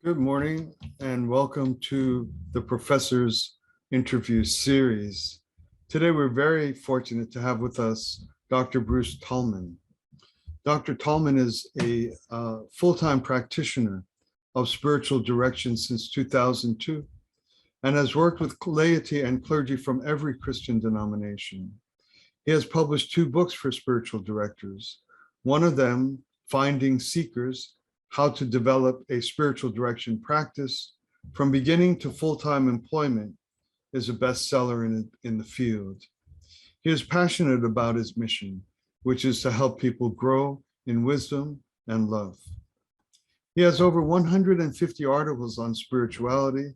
Good morning and welcome to the Professor's Interview Series. Today we're very fortunate to have with us Dr. Bruce Tallman. Dr. Tallman is a full-time practitioner of spiritual direction since 2002 and has worked with laity and clergy from every Christian denomination. He has published 2 books for spiritual directors. One of them, Finding Seekers, How to Develop a Spiritual Direction Practice from Beginning to Full-Time Employment, is a bestseller in the field. He is passionate about his mission, which is to help people grow in wisdom and love. He has over 150 articles on spirituality,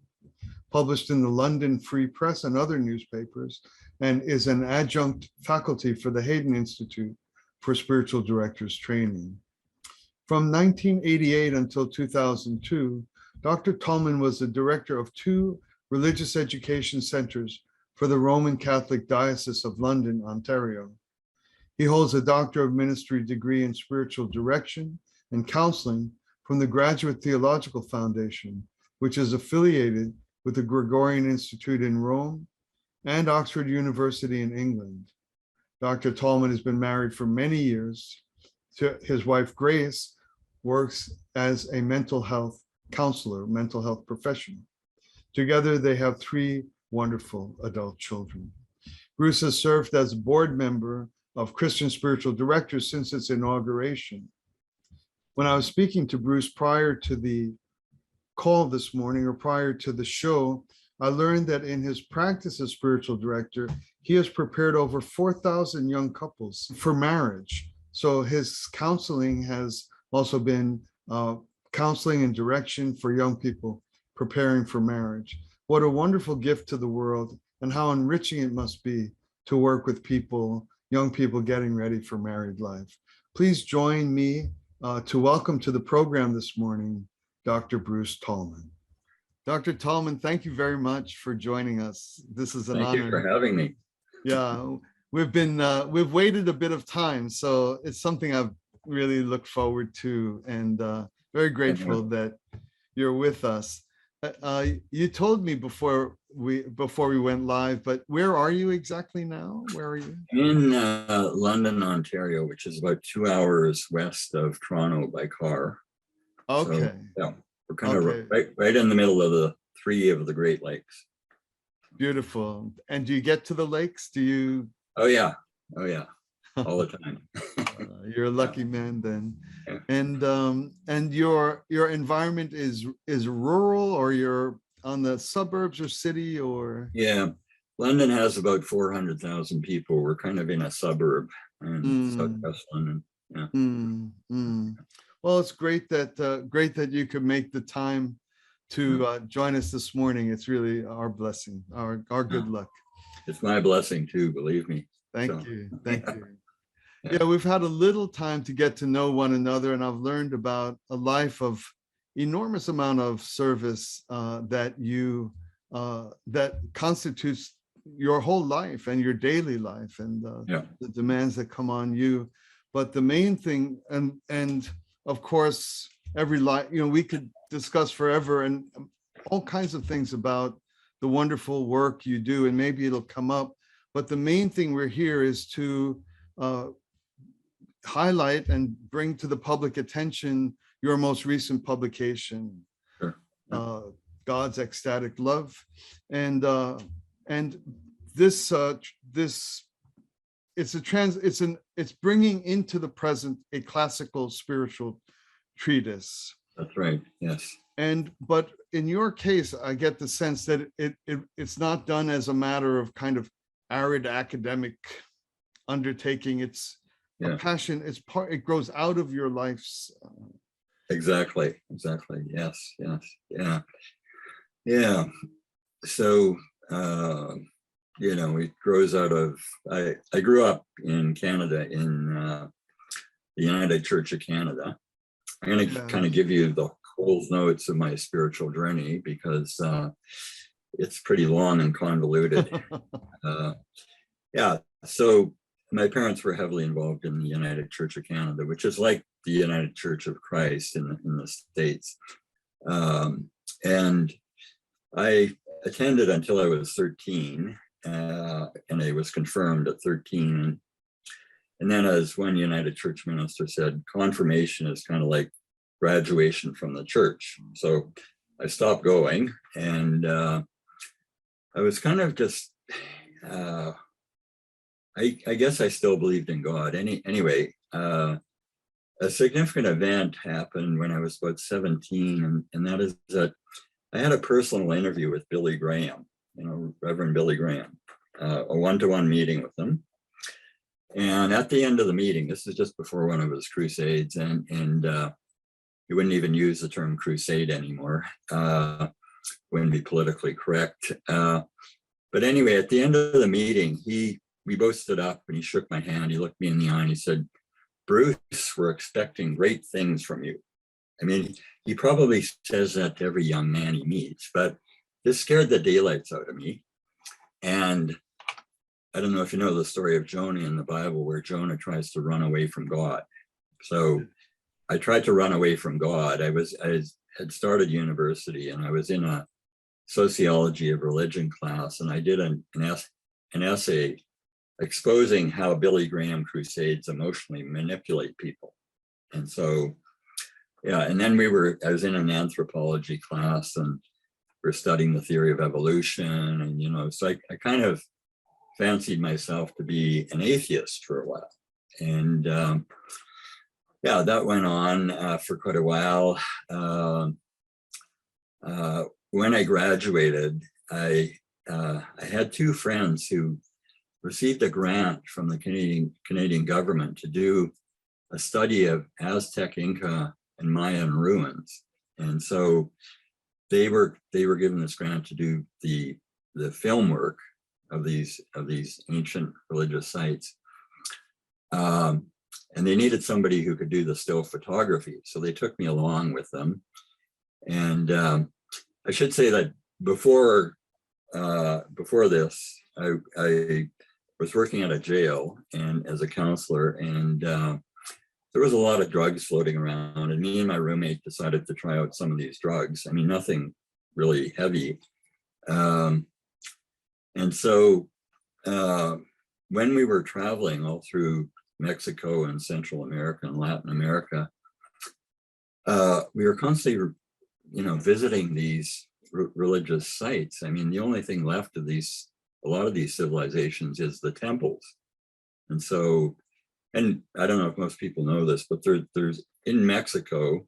published in the London Free Press and other newspapers, and is an adjunct faculty for the Hayden Institute for Spiritual Directors Training. From 1988 until 2002, Dr. Tallman was the director of 2 religious education centers for the Roman Catholic Diocese of London, Ontario. He holds a Doctor of Ministry degree in spiritual direction and counseling from the Graduate Theological Foundation, which is affiliated with the Gregorian Institute in Rome and Oxford University in England. Dr. Tallman has been married for many years to his wife, Grace, works as a mental health counselor, mental health professional. Together, they have 3 wonderful adult children. Bruce has served as a board member of Christian Spiritual Directors since its inauguration. When I was speaking to Bruce prior to the call this morning or prior to the show, I learned that in his practice as spiritual director, he has prepared over 4,000 young couples for marriage. So his counseling has also been counseling and direction for young people preparing for marriage. What a wonderful gift to the world, and how enriching it must be to work with people, young people getting ready for married life. Please join me to welcome to the program this morning, Dr. Bruce Tallman. Dr. Tallman, thank you very much for joining us. This is an honor. Thank you for having me. Yeah, we've waited a bit of time, so it's something I've really look forward to, and very grateful that you're with us. You told me before we went live, but where are you exactly now? Where are you? In London, Ontario, which is about 2 hours west of Toronto by car. Okay. So, yeah, we're kind of right in the middle of the 3 of the Great Lakes. Beautiful. And do you get to the lakes? Do you? Oh yeah, all the time. You're a lucky man then. Yeah. And your environment is rural, or you're on the suburbs or city, or? Yeah, London has about 400,000 people. We're kind of in a suburb in southwest London. Yeah. Well, it's great that you could make the time to join us this morning. It's really our blessing, our good luck. It's my blessing too, believe me. Thank you. Yeah, we've had a little time to get to know one another, and I've learned about a life of enormous amount of service that constitutes your whole life and your daily life, and the demands that come on you. But the main thing, and of course, every life, we could discuss forever and all kinds of things about the wonderful work you do, and maybe it'll come up. But the main thing we're here is to highlight and bring to the public attention your most recent publication, God's Ecstatic Love, and this it's bringing into the present a classical spiritual treatise. That's right. Yes. But in your case, I get the sense that it's not done as a matter of kind of arid academic undertaking. It's a passion. It grows out of your life's. Exactly. Yes. Yeah. So it grows out of. I grew up in Canada, in the United Church of Canada. I'm going to kind of give you the whole notes of my spiritual journey, because it's pretty long and convoluted. So my parents were heavily involved in the United Church of Canada, which is like the United Church of Christ in the States. And I attended until I was 13, and I was confirmed at 13. And then, as one United Church minister said, confirmation is kind of like graduation from the church. So I stopped going, and I was kind of just, I guess I still believed in God. Anyway, a significant event happened when I was about 17, and that is that I had a personal interview with Billy Graham, Reverend Billy Graham, a one-to-one meeting with him. And at the end of the meeting, this is just before one of his crusades, and he wouldn't even use the term crusade anymore. Wouldn't be politically correct. But anyway, at the end of the meeting, we both stood up and he shook my hand. He looked me in the eye and he said, "Bruce, we're expecting great things from you." I mean, he probably says that to every young man he meets, but this scared the daylights out of me. And I don't know if you know the story of Jonah in the Bible, where Jonah tries to run away from God. So I tried to run away from God. I had started university, and I was in a sociology of religion class, and I did an essay exposing how Billy Graham crusades emotionally manipulate people. And so, yeah, and then I was in an anthropology class, and we're studying the theory of evolution, and so I kind of fancied myself to be an atheist for a while. And yeah, that went on for quite a while. When I graduated, I had two friends who received a grant from the Canadian government to do a study of Aztec, Inca, and Mayan ruins. And so they were given this grant to do the film work of these ancient religious sites. And they needed somebody who could do the still photography. So they took me along with them. And I should say that before this, I was working at a jail and as a counselor, and there was a lot of drugs floating around, and me and my roommate decided to try out some of these drugs. I mean, nothing really heavy. And so when we were traveling all through Mexico and Central America and Latin America, we were constantly, visiting these religious sites. I mean, the only thing left of a lot of these civilizations is the temples. And so, and I don't know if most people know this, but there's in Mexico,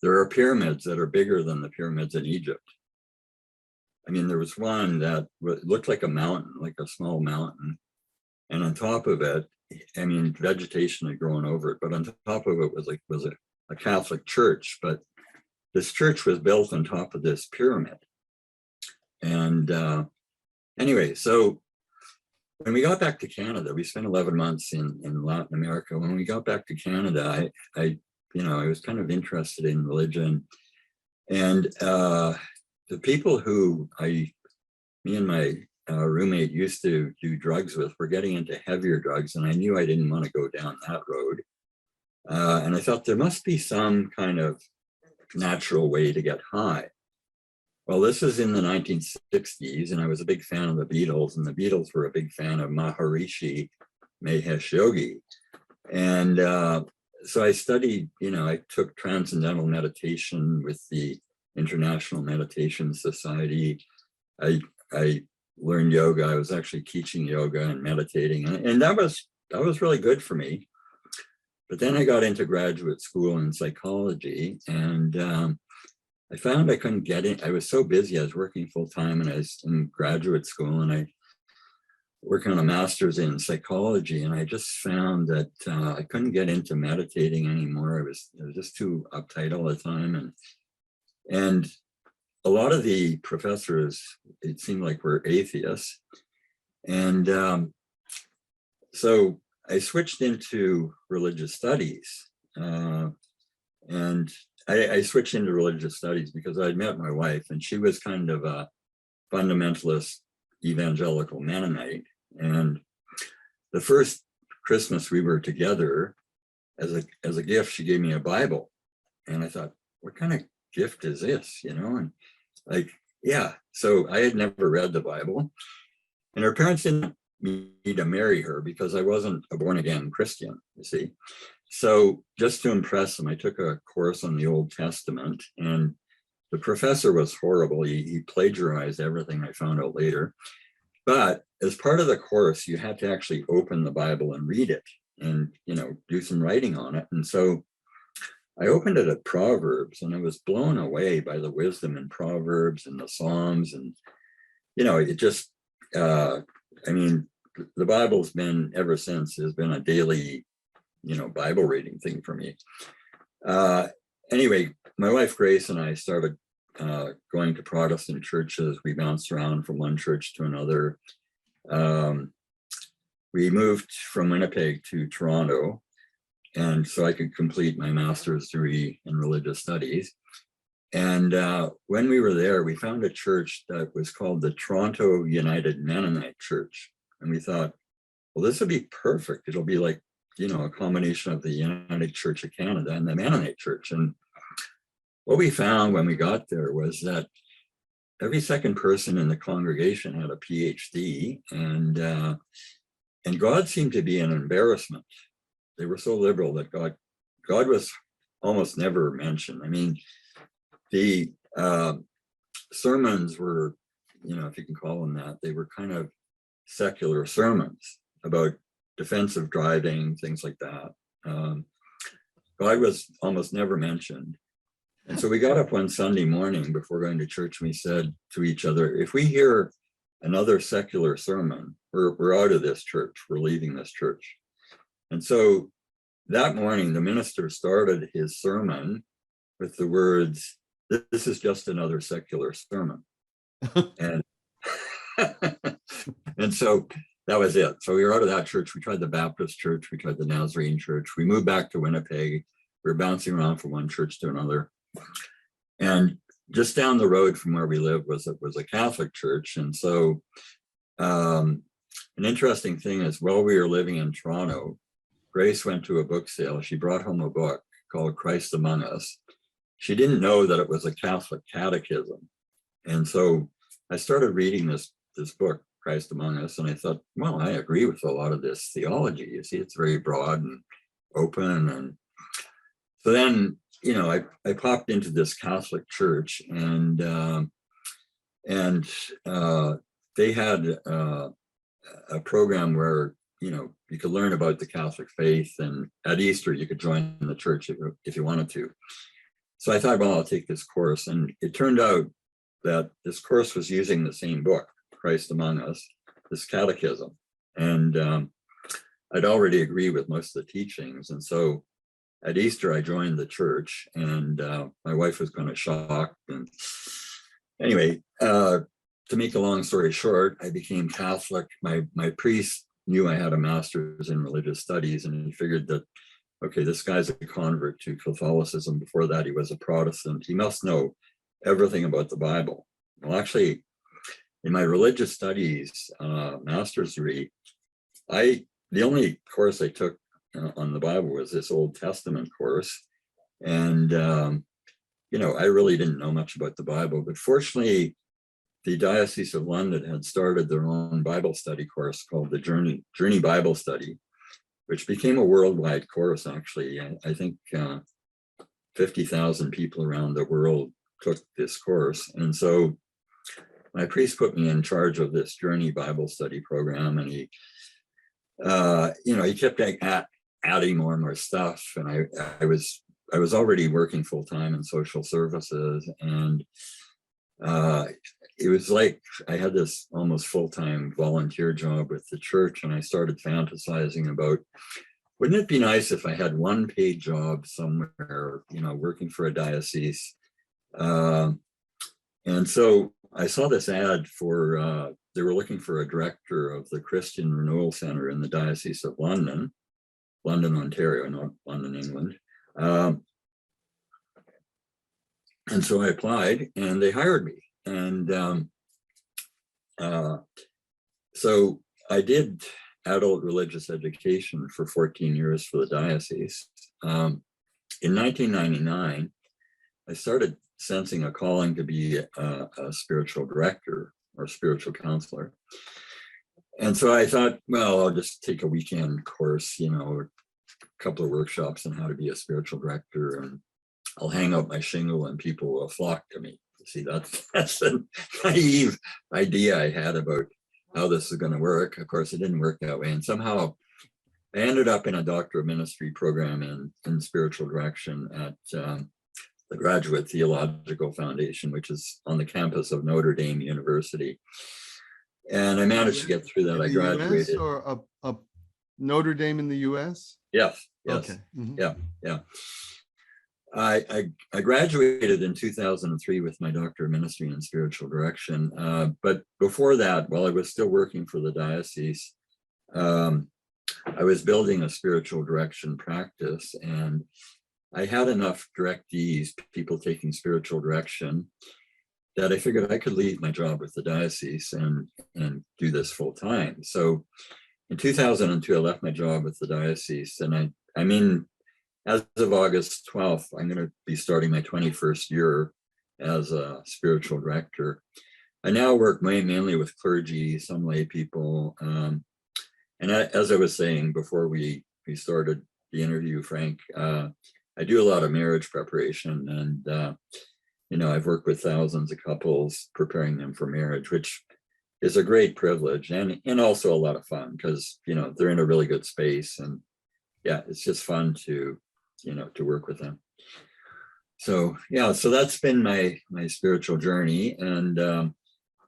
there are pyramids that are bigger than the pyramids in Egypt. I mean, there was one that looked like a mountain, like a small mountain. And on top of it, I mean, vegetation had grown over it, but on top of it was a Catholic church. But this church was built on top of this pyramid. And anyway, so when we got back to Canada, we spent 11 months in Latin America. When we got back to Canada, I was kind of interested in religion. And the people who me and my roommate used to do drugs with were getting into heavier drugs, and I knew I didn't want to go down that road. And I thought there must be some kind of natural way to get high. Well, this is in the 1960s, and I was a big fan of the Beatles, and the Beatles were a big fan of Maharishi Mahesh Yogi. And so I studied, I took transcendental meditation with the International Meditation Society. I learned yoga. I was actually teaching yoga and meditating, and that was really good for me. But then I got into graduate school in psychology, and I found I couldn't get in. I was so busy. I was working full time, and I was in graduate school, and I working on a master's in psychology, and I just found that I couldn't get into meditating anymore. I was just too uptight all the time, and a lot of the professors, it seemed like, were atheists. And so I switched into religious studies. And I switched into religious studies because I'd met my wife, and she was kind of a fundamentalist evangelical Mennonite. And the first Christmas we were together, as a gift, she gave me a Bible. And I thought, what kind of gift is this, and like, yeah. So I had never read the Bible, and her parents didn't want me to marry her because I wasn't a born again Christian, you see. So just to impress them, I took a course on the Old Testament, and the professor was horrible. He plagiarized everything, I found out later. But as part of the course, you had to actually open the Bible and read it and, do some writing on it. And so I opened it at Proverbs, and I was blown away by the wisdom in Proverbs and the Psalms. And, it just, I mean, the Bible's been, ever since, has been a daily, Bible reading thing for me. Anyway, my wife Grace and I started going to Protestant churches. We bounced around from one church to another. We moved from Winnipeg to Toronto, and so I could complete my master's degree in religious studies. And when we were there, we found a church that was called the Toronto United Mennonite Church. And we thought, well, this would be perfect. It'll be like, a combination of the United Church of Canada and the Mennonite Church. And what we found when we got there was that every second person in the congregation had a PhD, and God seemed to be an embarrassment. They were so liberal that God was almost never mentioned. I mean, the sermons were, if you can call them that, they were kind of secular sermons about defensive driving, things like that. God was almost never mentioned. And so we got up one Sunday morning before going to church, and we said to each other, if we hear another secular sermon, we're out of this church, we're leaving this church. And so that morning, the minister started his sermon with the words, "This is just another secular sermon." and and so that was it. So we were out of that church. We tried the Baptist church, we tried the Nazarene church. We moved back to Winnipeg. We were bouncing around from one church to another. And just down the road from where we lived was a Catholic church. And so an interesting thing is, while we were living in Toronto, Grace went to a book sale. She brought home a book called Christ Among Us. She didn't know that it was a Catholic catechism. And so I started reading this book, Christ Among Us, and I thought, well, I agree with a lot of this theology. You see, it's very broad and open. And so then, I popped into this Catholic church, and they had a program where, you could learn about the Catholic faith, and at Easter you could join the church if you wanted to. So I thought, well, I'll take this course. And it turned out that this course was using the same book, Christ Among Us, this catechism. And I'd already agreed with most of the teachings. And so at Easter, I joined the church, and my wife was kind of shocked. And anyway, to make a long story short, I became Catholic. My priest knew I had a master's in religious studies, and he figured that, okay, this guy's a convert to Catholicism. Before that, he was a Protestant. He must know everything about the Bible. Well, actually, in my religious studies master's degree, the only course I took on the Bible was this Old Testament course. And, I really didn't know much about the Bible, but fortunately, the Diocese of London had started their own Bible study course called the Journey Bible Study, which became a worldwide course, actually. I think 50,000 people around the world took this course. And so my priest put me in charge of this Journey Bible Study program, and he kept adding more and more stuff. And I was already working full time in social services, and it was like I had this almost full-time volunteer job with the church, and I started fantasizing about, wouldn't it be nice if I had one paid job somewhere, working for a diocese? And so I saw this ad for, they were looking for a director of the Christian Renewal Center in the Diocese of London, Ontario, not London, England. And so I applied, and they hired me. And so I did adult religious education for 14 years for the diocese. In 1999, I started sensing a calling to be a spiritual director or spiritual counselor. And so I thought, well, I'll just take a weekend course, a couple of workshops on how to be a spiritual director, and I'll hang out my shingle and people will flock to me. See, that's a naive idea I had about how this is going to work. Of course, it didn't work that way. And somehow I ended up in a Doctor of Ministry program in spiritual direction at the Graduate Theological Foundation, which is on the campus of Notre Dame University. And I managed to get through that. I graduated. US or a Notre Dame in the US? Yes. Okay. Yeah. I graduated in 2003 with my Doctor of Ministry in Spiritual Direction. But before that, while I was still working for the diocese, I was building a spiritual direction practice, and I had enough directees, people taking spiritual direction, that I figured I could leave my job with the diocese and do this full time. So in 2002, I left my job with the diocese, and I'm in, as of August 12th, I'm going to be starting my 21st year as a spiritual director. I now work mainly with clergy, some lay people. And as I was saying before we started the interview, Frank, I do a lot of marriage preparation, and I've worked with thousands of couples preparing them for marriage, which is a great privilege and also a lot of fun because they're in a really good space, and yeah, it's just fun to work with them. So yeah, so that's been my spiritual journey, and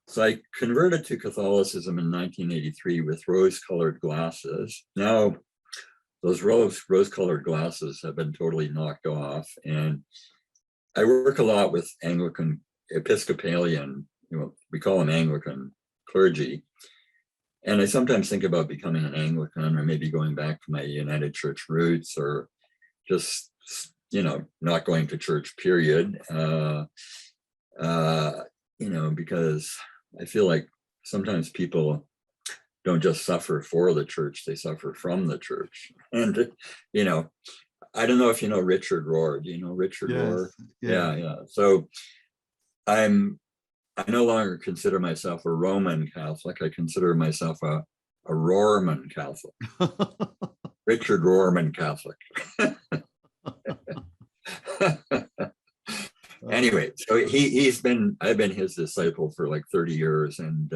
so I converted to Catholicism in 1983 with rose-colored glasses. Now, those rose-colored glasses have been totally knocked off, and I work a lot with Anglican, Episcopalian, we call them Anglican clergy. And I sometimes think about becoming an Anglican, or maybe going back to my United Church roots, or just, not going to church, period. Because I feel like sometimes people don't just suffer for the church, they suffer from the church. And, I don't know if you know Richard Rohr. Do you know Richard Rohr? Yeah. So I no longer consider myself a Roman Catholic. I consider myself a Rohrman Catholic. Richard Rohrman Catholic. Anyway, so I've been his disciple for like 30 years, and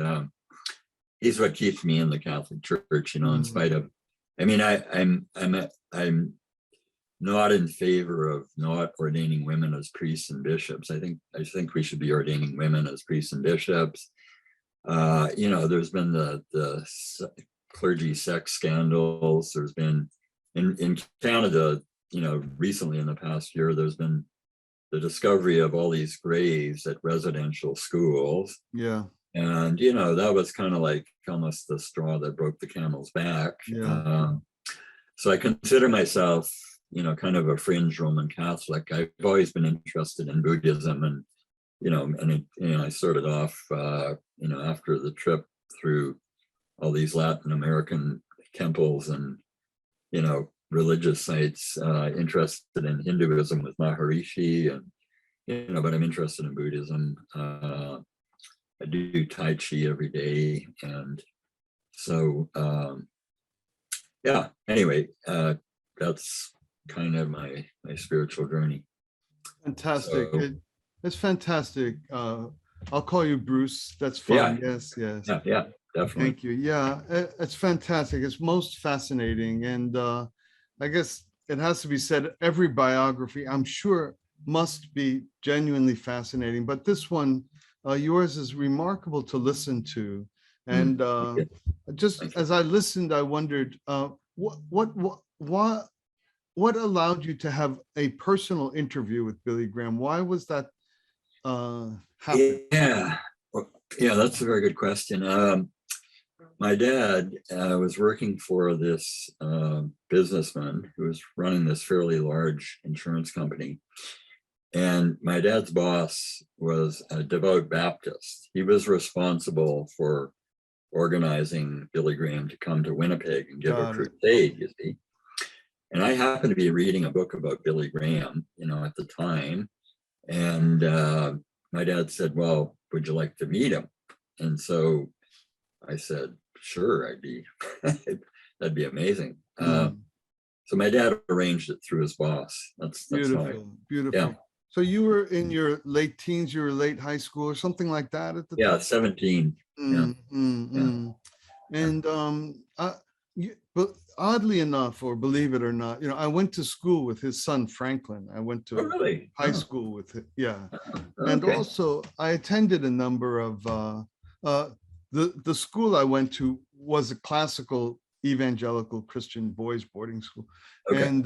he's what keeps me in the Catholic Church, in spite of, I'm not in favor of not ordaining women as priests and bishops. I think we should be ordaining women as priests and bishops. There's been the clergy sex scandals. There's been in Canada, recently in the past year, there's been the discovery of all these graves at residential schools. Yeah. And, that was kind of like almost the straw that broke the camel's back. Yeah. So I consider myself, kind of a fringe Roman Catholic. I've always been interested in Buddhism, and, I started off, after the trip through all these Latin American temples and, religious sites, interested in Hinduism with Maharishi, and, but I'm interested in Buddhism. I do Tai Chi every day. And so, anyway, that's kind of my spiritual journey. Fantastic. It's fantastic. I'll call you Bruce. That's fine. Yeah. Yes. Yeah, definitely. Thank you. Yeah, it's fantastic. It's most fascinating. And I guess it has to be said, every biography, I'm sure, must be genuinely fascinating. But this one, yours, is remarkable to listen to. And just as I listened, I wondered, what allowed you to have a personal interview with Billy Graham? Why was that happen? Yeah, that's a very good question. My dad was working for this businessman who was running this fairly large insurance company. And my dad's boss was a devout Baptist. He was responsible for organizing Billy Graham to come to Winnipeg and give a crusade, you see. And I happened to be reading a book about Billy Graham, at the time. And my dad said, well, would you like to meet him? And so I said, sure, that'd be amazing. So my dad arranged it through his boss. That's Beautiful, beautiful. yeah. So you were in your late teens, you were late high school or something like that at the Yeah, time? 17. Yeah. And but oddly enough, or believe it or not, I went to school with his son Franklin. I went Oh, to really? high school with him. Yeah. And Okay. also I attended a number of the school I went to was a classical evangelical Christian boys boarding school. Okay. And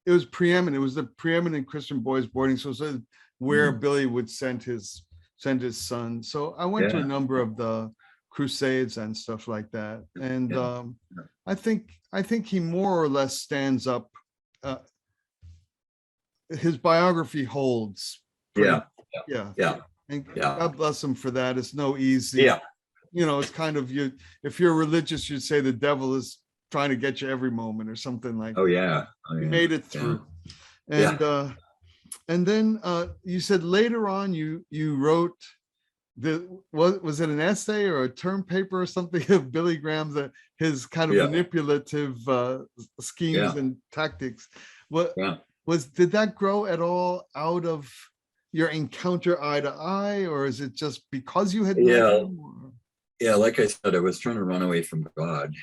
it was preeminent. It was the preeminent Christian boys boarding school. So where Billy would send his son. So I went to a number of the crusades and stuff like that. And I think he more or less stands up. His biography holds. Yeah. And God bless him for that. It's no easy. Yeah. It's kind of if you're religious, you'd say the devil is trying to get you every moment or something like that. He made it through. And then you said later on you wrote was it an essay or a term paper or something of Billy Graham's his kind of manipulative schemes and tactics. Did that grow at all out of your encounter eye to eye, or is it just because you had met him? Like I said, I was trying to run away from God.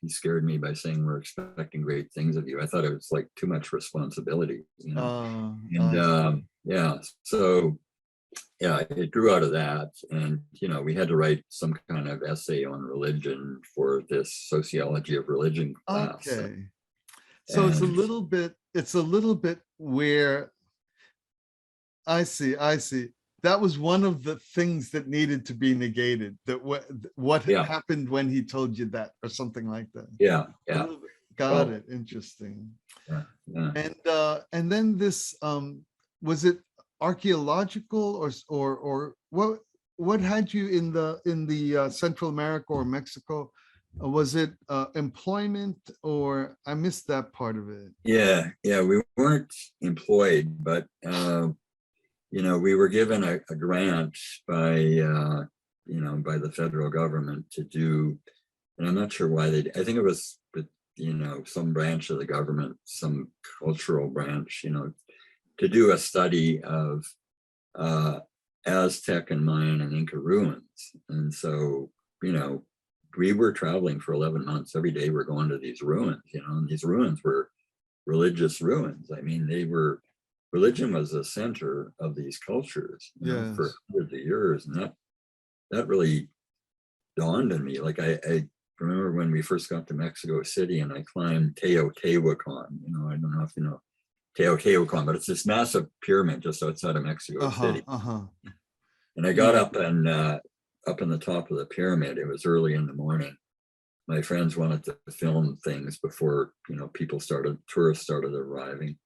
He scared me by saying we're expecting great things of you. I thought it was like too much responsibility, so it grew out of that. And we had to write some kind of essay on religion for this sociology of religion class. Okay. So it's a little bit where I see. That was one of the things that needed to be negated. That what happened when he told you that, or something like that. Got it. Interesting. And then this was it archaeological or what had you in the Central America or Mexico? Was it employment, or I missed that part of it? We weren't employed, but we were given a grant by the federal government to do, and I'm not sure why I think it was with some branch of the government, some cultural branch, to do a study of Aztec and Mayan and Inca ruins. And so we were traveling for 11 months. Every day we're going to these ruins, and these ruins were religious ruins. I mean, religion was the center of these cultures for hundreds of years. And that really dawned on me. Like I remember when we first got to Mexico City and I climbed Teotihuacan. I don't know if you know Teotihuacan, but it's this massive pyramid just outside of Mexico City. And I got up in the top of the pyramid. It was early in the morning. My friends wanted to film things before tourists started arriving.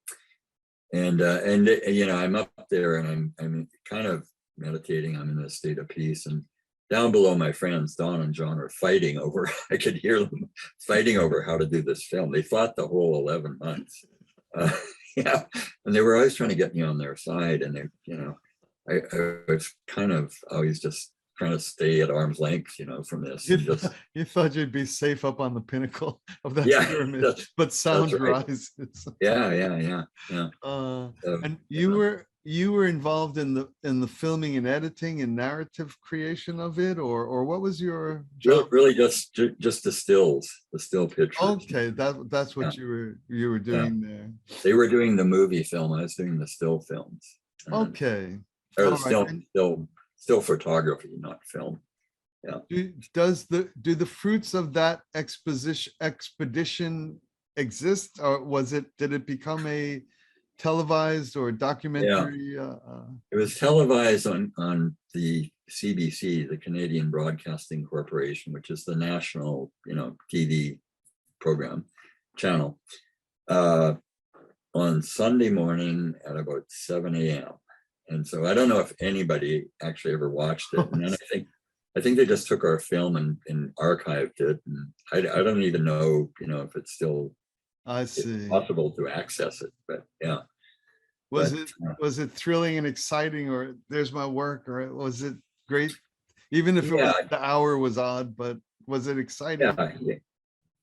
And I'm up there and I'm kind of meditating. I'm in a state of peace, and down below my friends Don and John are fighting over. I could hear them fighting over how to do this film. They fought the whole 11 months. And they were always trying to get me on their side, and I was kind of always just trying to stay at arm's length, from this. You thought you'd be safe up on the pinnacle of that pyramid, but sound rises. And you were involved in the filming and editing and narrative creation of it, or what was your job? Really just the still pictures. Okay, that's what you were doing there. They were doing the movie film. I was doing the still films. Okay. Still photography, not film. Do the fruits of that expedition exist, or did it become a televised or documentary? It was televised on the CBC, the Canadian Broadcasting Corporation, which is the national TV program channel, on Sunday morning at about 7 a.m. And so I don't know if anybody actually ever watched it. And then I think they just took our film and archived it. And I don't even know, if it's still possible to access it. But Was But it was it thrilling and exciting, or there's my work, or was it great? Even if it was yeah, the hour was odd, but was it exciting? yeah,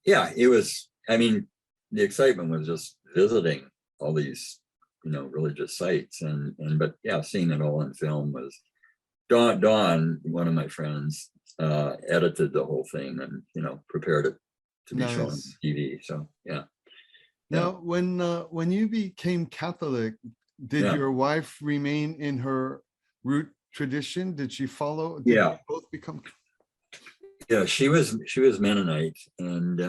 yeah, it was. I mean, the excitement was just visiting all these, religious sites, and but yeah, seeing it all on film was. Dawn, one of my friends, edited the whole thing and prepared it to be shown on Nice. TV. So yeah, yeah, Now, when you became Catholic, did yeah, your wife remain in her root tradition? Did she follow? Did yeah, you both become? yeah. She was Mennonite, and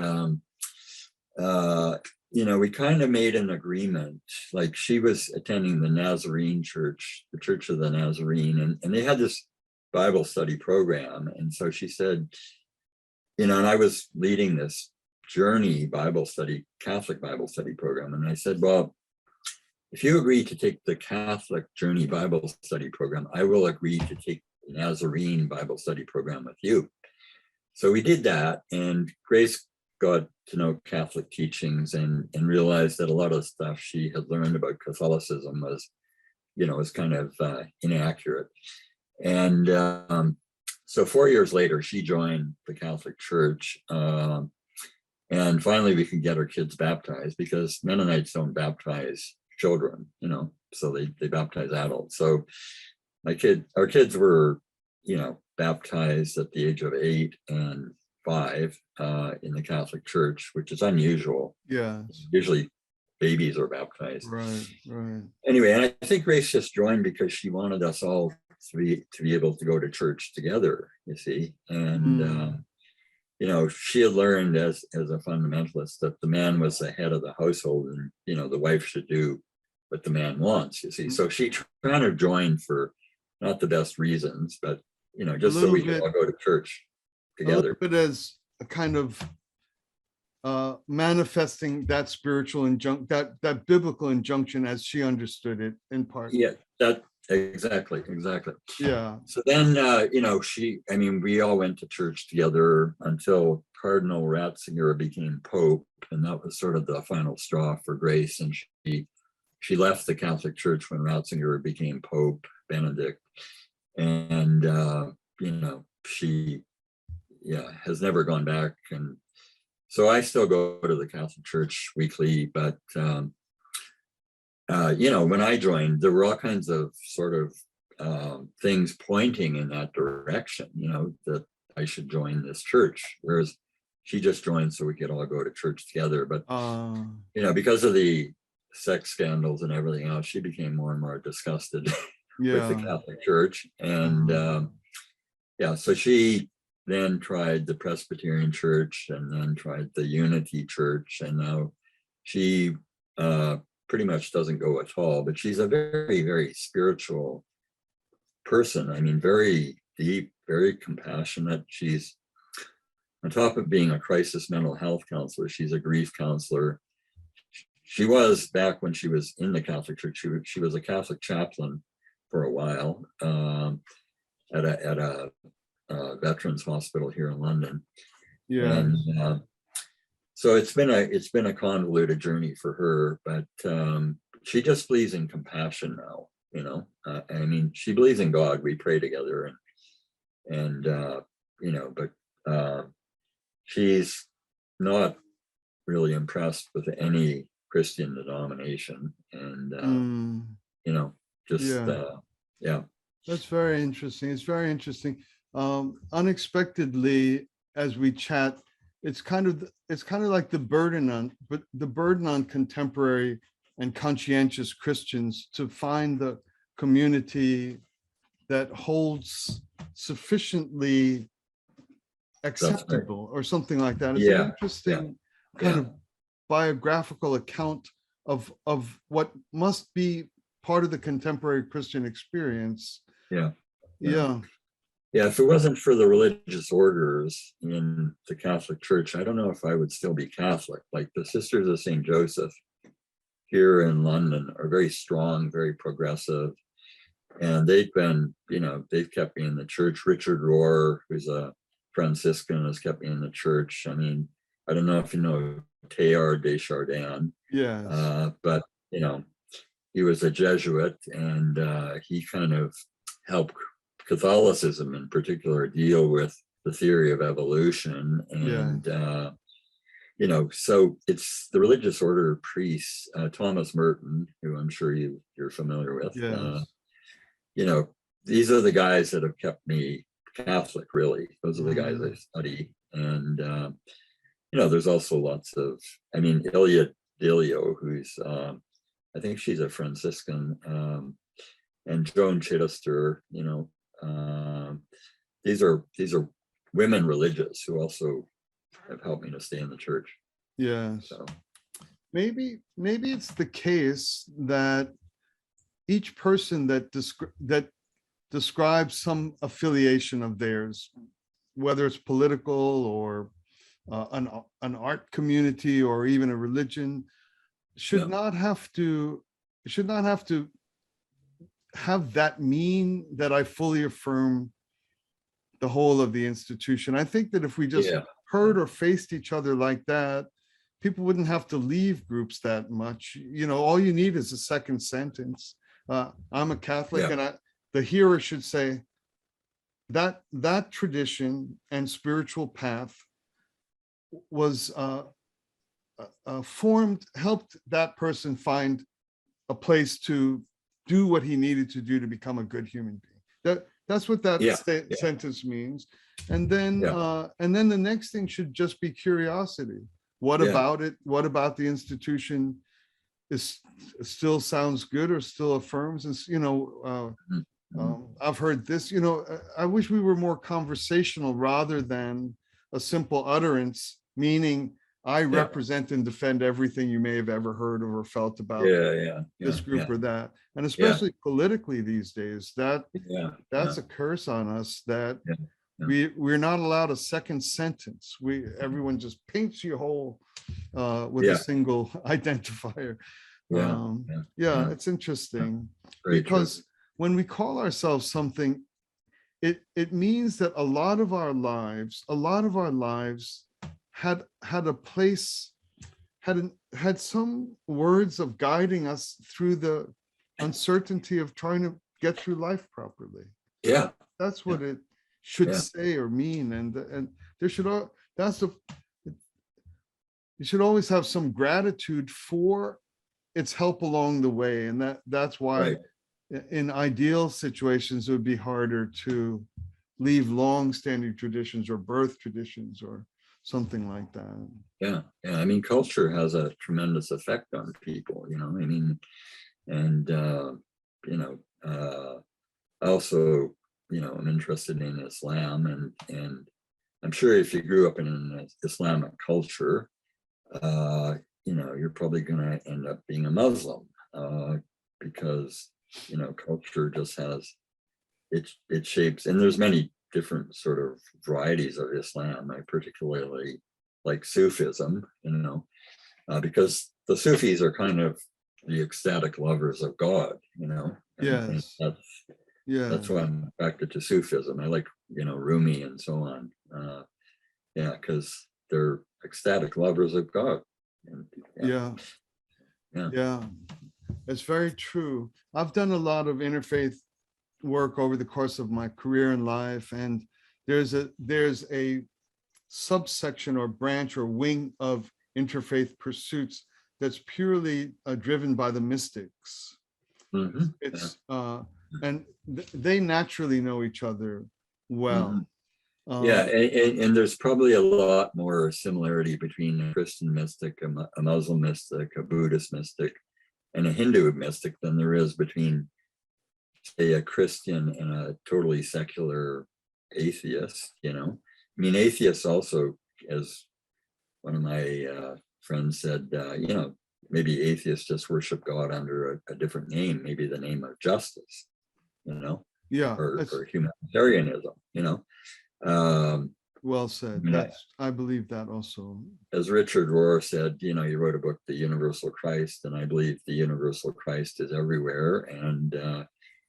uh, we kind of made an agreement. Like she was attending the Nazarene Church, the Church of the Nazarene, and they had this Bible study program, and so she said, and I was leading this Journey Bible study, Catholic Bible study program. And I said, well, if you agree to take the Catholic Journey Bible study program, I will agree to take the Nazarene Bible study program with you. So we did that, and Grace got to know Catholic teachings and realized that a lot of stuff she had learned about Catholicism was kind of inaccurate. And so 4 years later, she joined the Catholic Church. And finally, we could get our kids baptized, because Mennonites don't baptize children, so they baptize adults. So our kids were, baptized at the age of 8 and 5 in the Catholic Church, which is unusual. Yes. Usually babies are baptized. Right. Right. Anyway, and I think Grace just joined because she wanted us all to be able to go to church together, you see. And she had learned as a fundamentalist that the man was the head of the household, and the wife should do what the man wants, you see. So she kind of joined for not the best reasons, but A just so little we could bit, all go to church a little together. bit as a kind of manifesting that that biblical injunction as she understood it in part. Yeah, that exactly. Yeah. So then, we all went to church together until Cardinal Ratzinger became Pope, and that was sort of the final straw for Grace. And she left the Catholic Church when Ratzinger became Pope Benedict, and she has never gone back. And so I still go to the Catholic Church weekly, but when I joined, there were all kinds of sort of things pointing in that direction, that I should join this church. Whereas she just joined so we could all go to church together. But, because of the sex scandals and everything else, she became more and more disgusted with the Yeah. Catholic Church. And so she then tried the Presbyterian Church, and then tried the Unity Church. And now she pretty much doesn't go at all, but she's a very, very spiritual person. I mean, very deep, very compassionate. She's, on top of being a crisis mental health counselor, she's a grief counselor. She was, back when she was in the Catholic Church, she was a Catholic chaplain for a while at a veterans hospital here in London. Yeah. And so it's been a convoluted journey for her, but she just believes in compassion now. I mean, she believes in God. We pray together, and but she's not really impressed with any Christian denomination, and just yeah. That's very interesting. It's very interesting. Unexpectedly, as we chat, it's kind of like the burden on contemporary and conscientious Christians to find the community that holds sufficiently acceptable, or something like that. It's an interesting kind of biographical account of what must be part of the contemporary Christian experience. Yeah. Yeah. If it wasn't for the religious orders in the Catholic Church, I don't know if I would still be Catholic. Like the Sisters of St. Joseph here in London are very strong, very progressive. And they've kept me in the church. Richard Rohr, who's a Franciscan, has kept me in the church. I mean, I don't know if you know Teilhard de Chardin. Yes. But he was a Jesuit, and he kind of helped Catholicism in particular deal with the theory of evolution. And so it's the religious order of priests, Thomas Merton, who I'm sure you're familiar with. These are the guys that have kept me Catholic, really. Those are the guys I study. And there's also lots of, Ilia Delio, who's I think she's a Franciscan, and Joan Chittister. These are women religious who also have helped me to stay in the church. Yes. So maybe it's the case that each person that describes some affiliation of theirs, whether it's political or an art community or even a religion, should not have to have that mean that I fully affirm the whole of the institution. I think that if we just heard or faced each other like that, people wouldn't have to leave groups that much. All you need is a second sentence. I'm a Catholic, and the hearer should say that tradition and spiritual path was helped that person find a place to do what he needed to do to become a good human being. That's what that sentence means. And then the next thing should just be curiosity. What about it? What about the institution still sounds good or still affirms? And I've heard this. I wish we were more conversational rather than a simple utterance, meaning I represent and defend everything you may have ever heard or felt about this group or that. And especially politically these days, that's a curse on us, that we're not allowed a second sentence. Everyone just paints you whole with a single identifier. It's interesting because when we call ourselves something, it means that a lot of our lives had a place, had some words of guiding us through the uncertainty of trying to get through life properly. That's what it should say or mean. And there should you should always have some gratitude for its help along the way. And that's why in ideal situations, it would be harder to leave long-standing traditions or birth traditions or something like that. Culture has a tremendous effect on people, and also, I'm interested in Islam, and I'm sure if you grew up in an Islamic culture, you're probably going to end up being a Muslim, because culture just has it shapes, and there's many different sort of varieties of Islam. I particularly like Sufism, because the Sufis are kind of the ecstatic lovers of God, and that's why I'm attracted to Sufism. I like, Rumi and so on, because they're ecstatic lovers of God. It's very true. I've done a lot of interfaith work over the course of my career and life, and there's a subsection or branch or wing of interfaith pursuits that's purely driven by the mystics. It's and they naturally know each other well. And there's probably a lot more similarity between a Christian mystic, a Muslim mystic, a Buddhist mystic, and a Hindu mystic than there is between, say, a Christian and a totally secular atheist. Atheists also, as one of my friends said, maybe atheists just worship God under a different name, maybe the name of justice, or humanitarianism, Well said. I believe that also. As Richard Rohr said, he wrote a book, The Universal Christ, and I believe the universal Christ is everywhere, and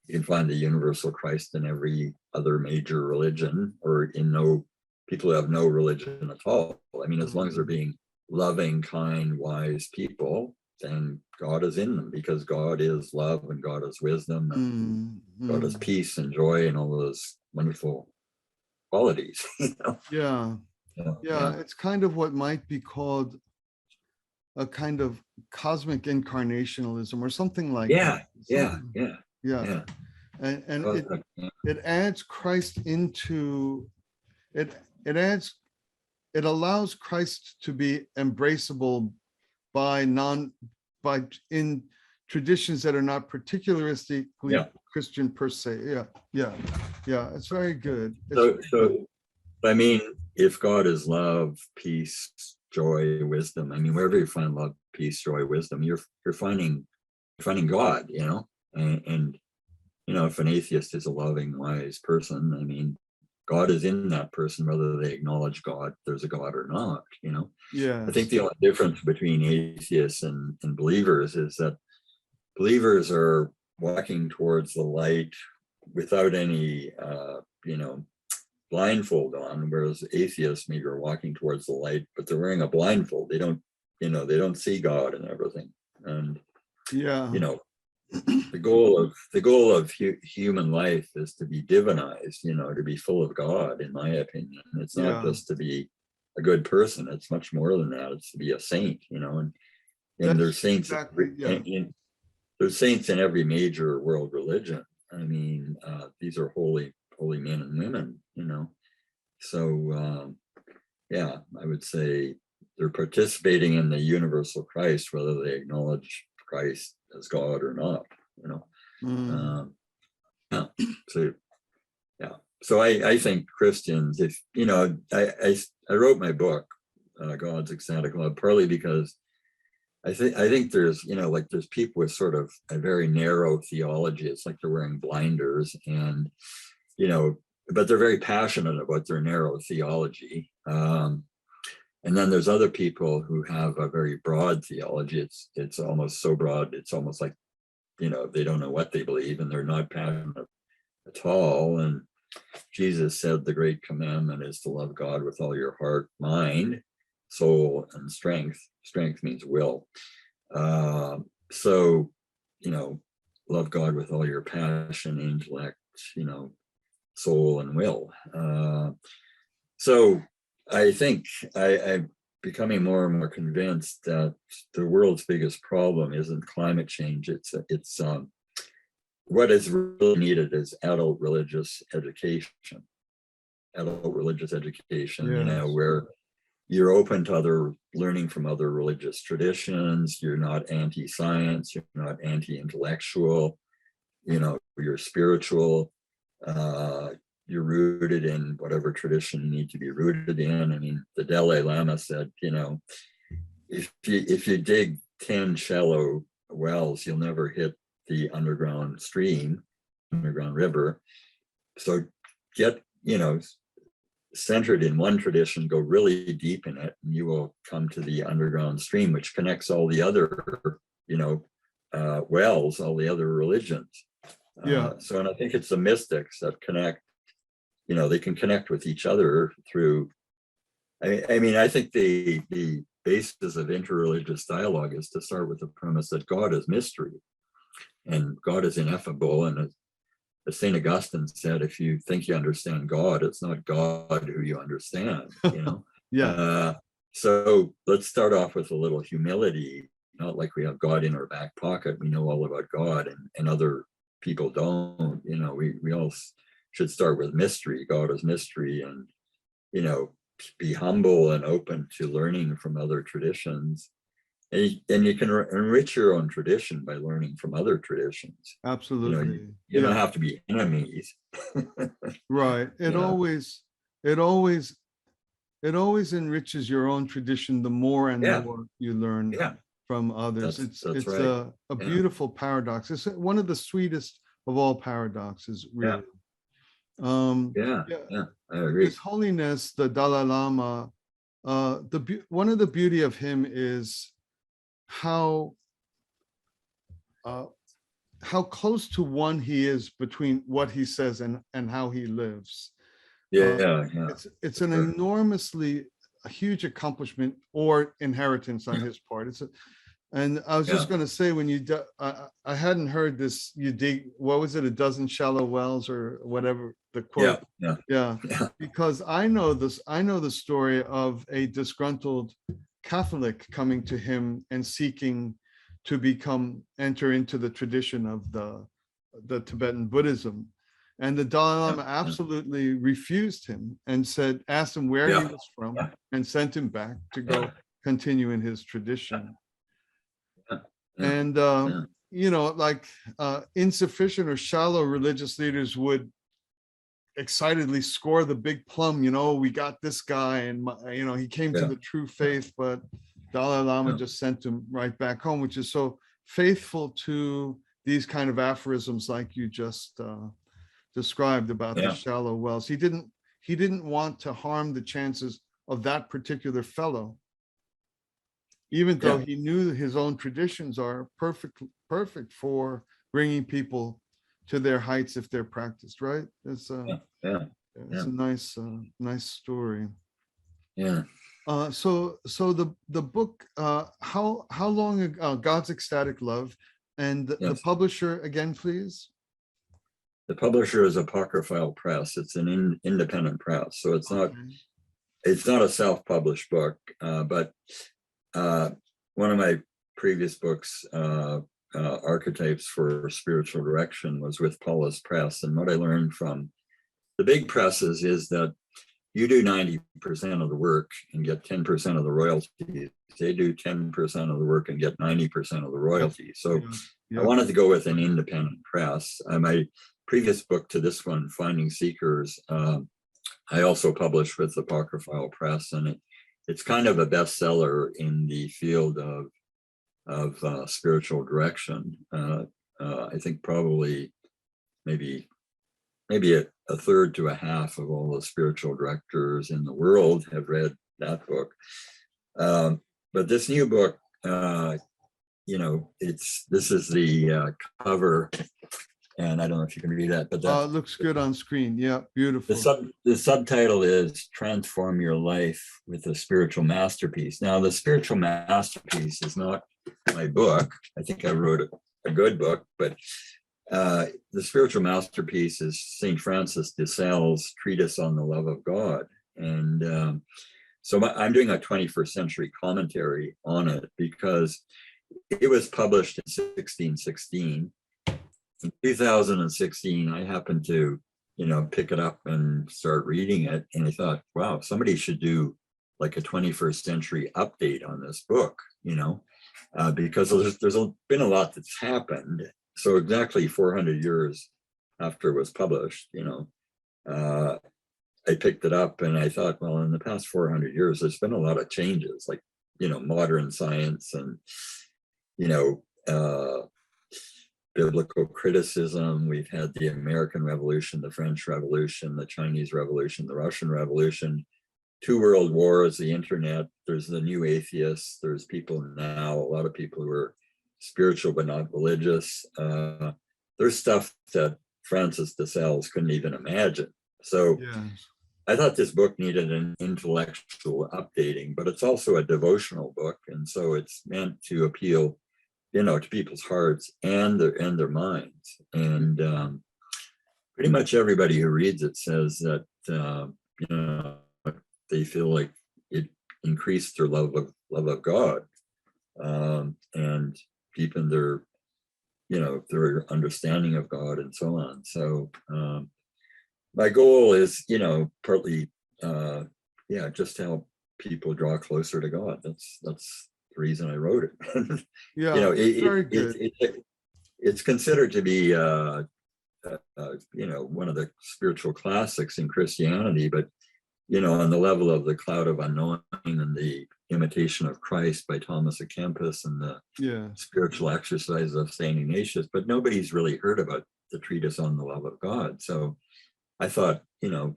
you can find the universal Christ in every other major religion, or in people who have no religion at all. As long as they're being loving, kind, wise people, and God is in them, because God is love and God is wisdom and God is peace and joy and all those wonderful qualities. Yeah. Yeah, Yeah. It's kind of what might be called a kind of cosmic incarnationalism or something like yeah, that. yeah, Something, yeah, yeah. yeah. And Yeah. it adds Christ into it. It allows Christ to be embraceable by in traditions that are not particularistically Yeah. Christian per se. Yeah, yeah, yeah. It's very good. So I mean, if God is love, peace, joy, wisdom, I mean, wherever you find love, peace, joy, wisdom, you're finding God, and if an atheist is a loving, wise person, I mean, God is in that person, whether they acknowledge God, there's a God or not. I think Yes. the only difference between atheists and believers is that believers are walking towards the light without any, blindfold on, whereas atheists maybe are walking towards the light, but they're wearing a blindfold. They don't see God and everything. And, Yeah. the goal of human life is to be divinized, to be full of God, in my opinion. It's not Yeah. just to be a good person. It's much more than that. It's to be a saint, and there's That's saints exactly. Yeah. there's saints in every major world religion. I mean, these are holy men and women. So yeah, I would say they're participating in the universal Christ, whether they acknowledge Christ as God or not. Um, yeah. So yeah. So I think Christians, if I wrote my book, God's Ecstatic Love, partly because I think there's there's people with sort of a very narrow theology. It's like they're wearing blinders, and but they're very passionate about their narrow theology. And then there's other people who have a very broad theology. It's almost so broad, it's almost like they don't know what they believe, and they're not passionate at all. And Jesus said the great commandment is to love God with all your heart, mind, soul, and strength. Strength means will. So, love God with all your passion, intellect, soul, and will. So I think I'm becoming more and more convinced that the world's biggest problem isn't climate change. It's what is really needed is adult religious education, Yes. where you're open to learning from other religious traditions. You're not anti-science, you're not anti-intellectual, you're spiritual, you're rooted in whatever tradition you need to be rooted in. I mean, the Dalai Lama said, if you dig 10 shallow wells, you'll never hit the underground river. So get, centered in one tradition, go really deep in it, and you will come to the underground stream, which connects all the other, wells, all the other religions. Yeah. So, and I think it's the mystics that connect, they can connect with each other through, I mean, I think the basis of interreligious dialogue is to start with the premise that God is mystery and God is ineffable. And as St. Augustine said, if you think you understand God, it's not God who you understand, Yeah. So let's start off with a little humility, not like we have God in our back pocket. We know all about God, and other people don't. We all should start with mystery. God is mystery, and be humble and open to learning from other traditions. And you can enrich your own tradition by learning from other traditions. Absolutely. You don't Yeah. have to be enemies. Right. Yeah, It always enriches your own tradition the more and yeah, more you learn yeah. from others. That's It's right. a Yeah, beautiful paradox. It's one of the sweetest of all paradoxes, yeah, really. Um, yeah, yeah, yeah. I His agree. Holiness the Dalai Lama. One of the beauty of him is how uh, how close to one he is between what he says and how he lives. Uh, Yeah, yeah, it's for an sure. enormously a huge accomplishment or inheritance on his part. And I was just Yeah. going to say, when I hadn't heard this, you dig, what was it, a dozen shallow wells or whatever the Yeah. quote. Yeah. Yeah, Yeah. because I know the story of a disgruntled Catholic coming to him and seeking to enter into the tradition of the Tibetan Buddhism. And the Dalai Yeah. Lama absolutely refused him and asked him where he Yeah. was from Yeah. and sent him back to Yeah. go continue in his tradition. Yeah. Yeah. And, Yeah. like insufficient or shallow religious leaders would excitedly score the big plum, we got this guy, and he came to Yeah. the true faith, but Dalai Lama Yeah. just sent him right back home, which is so faithful to these kind of aphorisms like you just described about the Yeah. shallow wells. He didn't want to harm the chances of that particular fellow, even though Yeah. he knew his own traditions are perfect for bringing people to their heights if they're practiced right. It's Yeah. Yeah. it's a nice story. Yeah. So the book, how long ago, God's Ecstatic Love, and the Yes. publisher again, please. The publisher is Apocryphal Press. It's an independent press, so Okay. it's not a self-published book. But one of my previous books, Archetypes for Spiritual Direction, was with Paulus Press. And what I learned from the big presses is that you do 90% of the work and get 10% of the royalties. They do 10% of the work and get 90% of the royalties. So Yeah. I wanted to go with an independent press. My previous book to this one, Finding Seekers, I also published with Apocryphal Press, and it's kind of a bestseller in the field of spiritual direction. I think probably maybe a third to a half of all the spiritual directors in the world have read that book. But this new book, this is the cover, and I don't know if you can read that, but It looks good on screen. Yeah, beautiful. the subtitle is Transform Your Life with a Spiritual Masterpiece. Now, the spiritual masterpiece is not my book. I think I wrote a good book, but the spiritual masterpiece is St. Francis de Sales' treatise on the love of God. And so I'm doing a 21st century commentary on it because it was published in 1616. In 2016, I happened to, pick it up and start reading it. And I thought, wow, somebody should do like a 21st century update on this book, because there's been a lot that's happened. So exactly 400 years after it was published, I picked it up and I thought, well, in the past 400 years, there's been a lot of changes, like, modern science and, biblical criticism. We've had the American Revolution, the French Revolution, the Chinese Revolution, the Russian Revolution, 2 world wars, the internet. There's the new atheists. There's people now, a lot of people who are spiritual but not religious. There's stuff that Francis de Sales couldn't even imagine. So Yes. I thought this book needed an intellectual updating, but it's also a devotional book. And so it's meant to appeal, to people's hearts and their minds. And pretty much everybody who reads it says that, they feel like it increased their love of God, and deepened their understanding of God and so on. So my goal is, partly, just to help people draw closer to God. That's the reason I wrote it. Yeah, very good. It's considered to be, one of the spiritual classics in Christianity, but, on the level of the Cloud of Unknowing and the Imitation of Christ by Thomas à Kempis and the Spiritual Exercises of St. Ignatius, but nobody's really heard about the treatise on the love of God. So I thought, a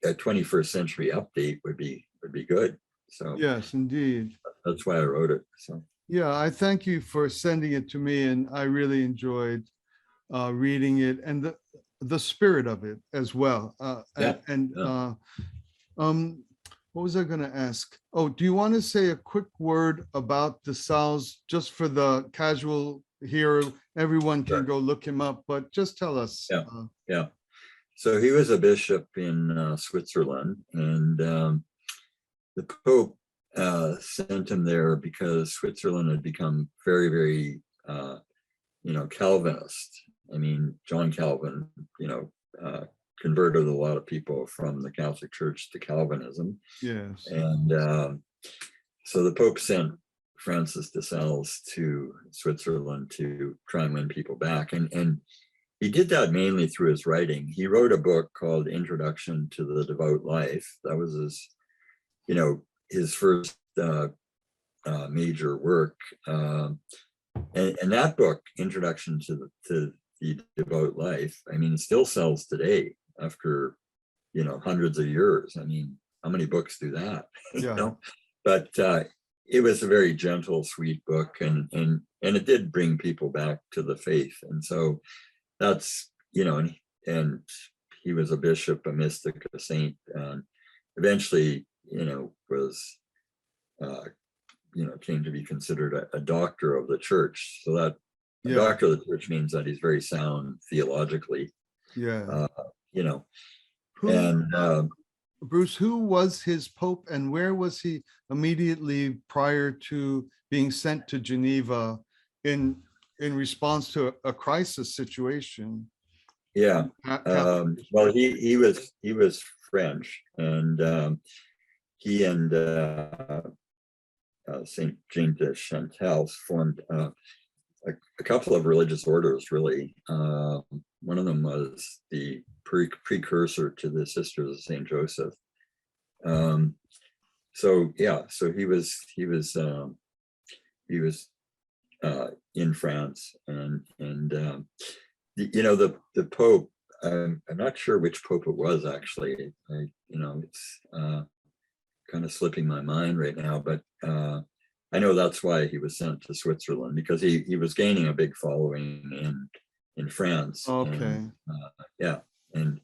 21st century update would be good. So yes, indeed. that's why I wrote it. So yeah, I thank you for sending it to me, and I really enjoyed reading it and the spirit of it as well. yeah. And Yeah. what was I going to ask? Oh, do you want to say a quick word about de Salles, just for the casual here? Everyone can Sure. go look him up, but just tell us. Yeah, yeah. So he was a bishop in Switzerland, and the Pope sent him there because Switzerland had become very, very, Calvinist. I mean, John Calvin, converted a lot of people from the Catholic Church to Calvinism. Yes. And so the Pope sent Francis de Sales to Switzerland to try and win people back. And he did that mainly through his writing. He wrote a book called Introduction to the Devout Life. That was his first major work. And that book, Introduction to the Devout Life, I mean, it still sells today after, hundreds of years. I mean, how many books do that? Yeah. But it was a very gentle, sweet book, and it did bring people back to the faith. And so that's, and he was a bishop, a mystic, a saint, and eventually, was, came to be considered a doctor of the church. So that a Yeah. doctor of the church means that he's very sound theologically, Yeah. Who, and Bruce, who was his Pope, and where was he immediately prior to being sent to Geneva in response to a crisis situation? yeah. Catholic. Well, he was French, and he and Saint Jean de Chantal formed a couple of religious orders, really. One of them was the precursor to the Sisters of Saint Joseph. So he was in France, and the Pope. I'm not sure which Pope it was actually. It's kind of slipping my mind right now, but I know that's why he was sent to Switzerland, because he was gaining a big following in France. Okay. And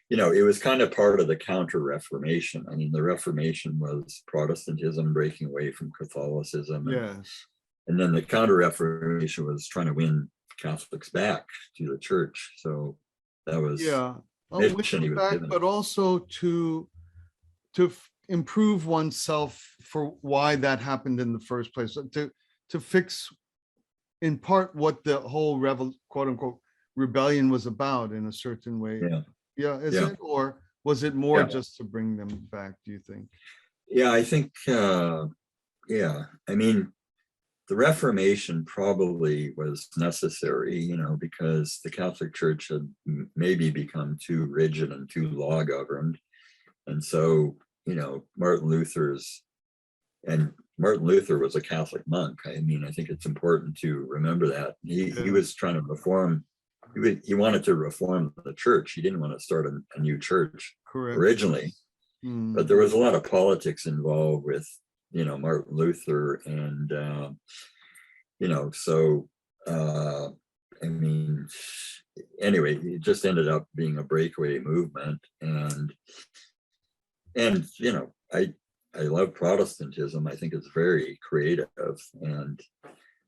it was kind of part of the Counter-Reformation. I mean, the Reformation was Protestantism breaking away from Catholicism, Yes. and then the Counter-Reformation was trying to win Catholics back to the church. So that was mission he was back, given. but also to improve oneself for why that happened in the first place, to fix in part what the whole quote unquote rebellion was about in a certain way. It, or was it more just to bring them back, do you think? I think I mean, the Reformation probably was necessary, because the Catholic Church had maybe become too rigid and too law governed. And so, Martin Luther was a Catholic monk. I mean, I think it's important to remember that. He was trying to reform. He wanted to reform the church. He didn't want to start a new church. Correct. Originally. But there was a lot of politics involved with, Martin Luther, and so I mean, anyway, it just ended up being a breakaway movement, and I love Protestantism. I think it's very creative, and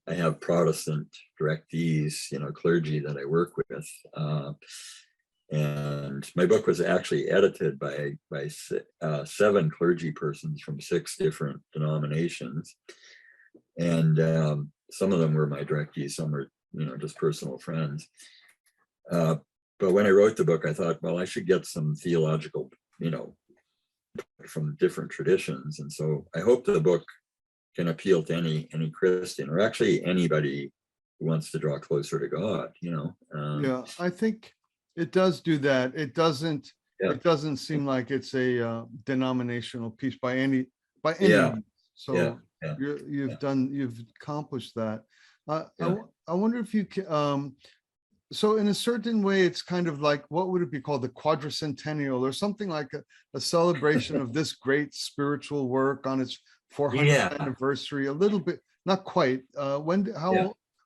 I have Protestant directees, clergy that I work with. And my book was actually edited by 7 clergy persons from 6 different denominations. And some of them were my directees, some were, just personal friends. But when I wrote the book, I thought, well, I should get some theological, from different traditions. And so I hope the book can appeal to any Christian, or actually anybody who wants to draw closer to God, I think it does do that. It doesn't seem like it's a denominational piece by any means. So you've accomplished that. I wonder if you can, so in a certain way, it's kind of like, what would it be called? The quadricentennial, or something like a celebration of this great spiritual work on its 400th anniversary, a little bit, not quite.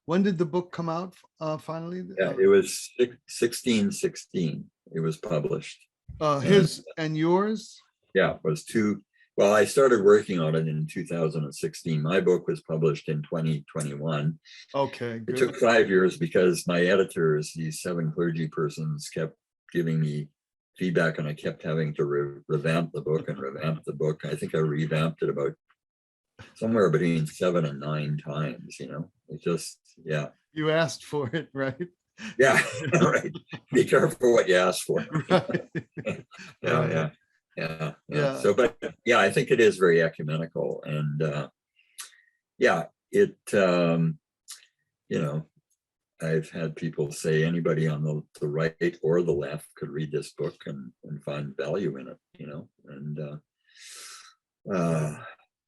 When did the book come out finally? It was 1616. It was published. His and yours? Yeah, it was two Well, I started working on it in 2016. My book was published in 2021. Okay, It good. took 5 years because my editors, these 7 clergy persons, kept giving me feedback, and I kept having to revamp the book and revamp the book. I think I revamped it about somewhere between 7 and 9 times, you know. It just, yeah. You asked for it, right? Yeah, right. Be careful what you ask for. Right. Yeah, Right. yeah. Yeah. So, but yeah, I think it is very ecumenical, and yeah, it, you know, I've had people say anybody on the right or the left could read this book and find value in it, you know, and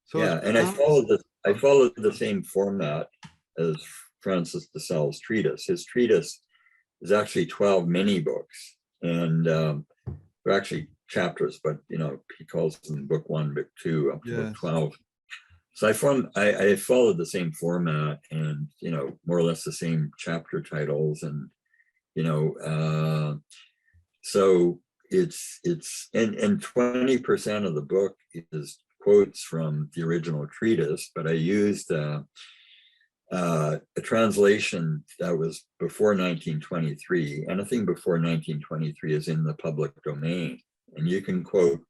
So it's yeah, and I followed the same format as Francis de Sales' treatise. His treatise is actually 12 mini books, and they're actually chapters, but you know, he calls them book 1, book 2, up to book 12. So I followed the same format, and you know, more or less the same chapter titles, and you know, so it's and 20% of the book is quotes from the original treatise, but I used a translation that was before 1923. Anything before 1923 is in the public domain, and you can quote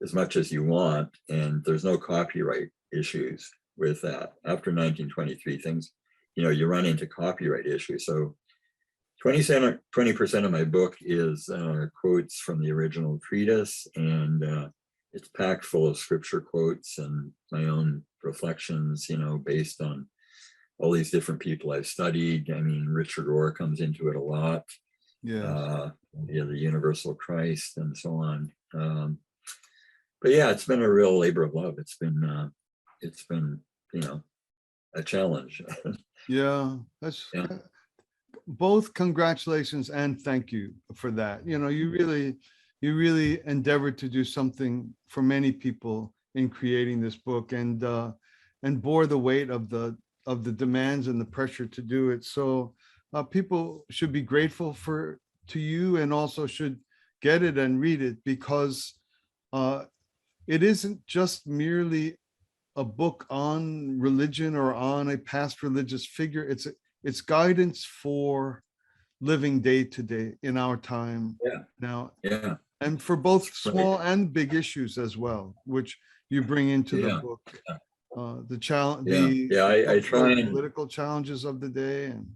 as much as you want, and there's no copyright issues with that. After 1923, things, you know, you run into copyright issues. So 20% of my book is quotes from the original treatise, and it's packed full of scripture quotes and my own reflections, you know, based on all these different people I've studied. I mean, Richard Rohr comes into it a lot. Yeah, the universal Christ and so on. But yeah, it's been a real labor of love. It's been, you know, a challenge. yeah, that's Yeah. both congratulations and thank you for that. You know, you really endeavored to do something for many people in creating this book, and bore the weight of the demands and the pressure to do it. So people should be grateful to you, and also should get it and read it, because it isn't just merely a book on religion or on a past religious figure. It's guidance for living day to day in our time now, and for both small and big issues as well, which you bring into the book. The challenge, I try and political challenges of the day, and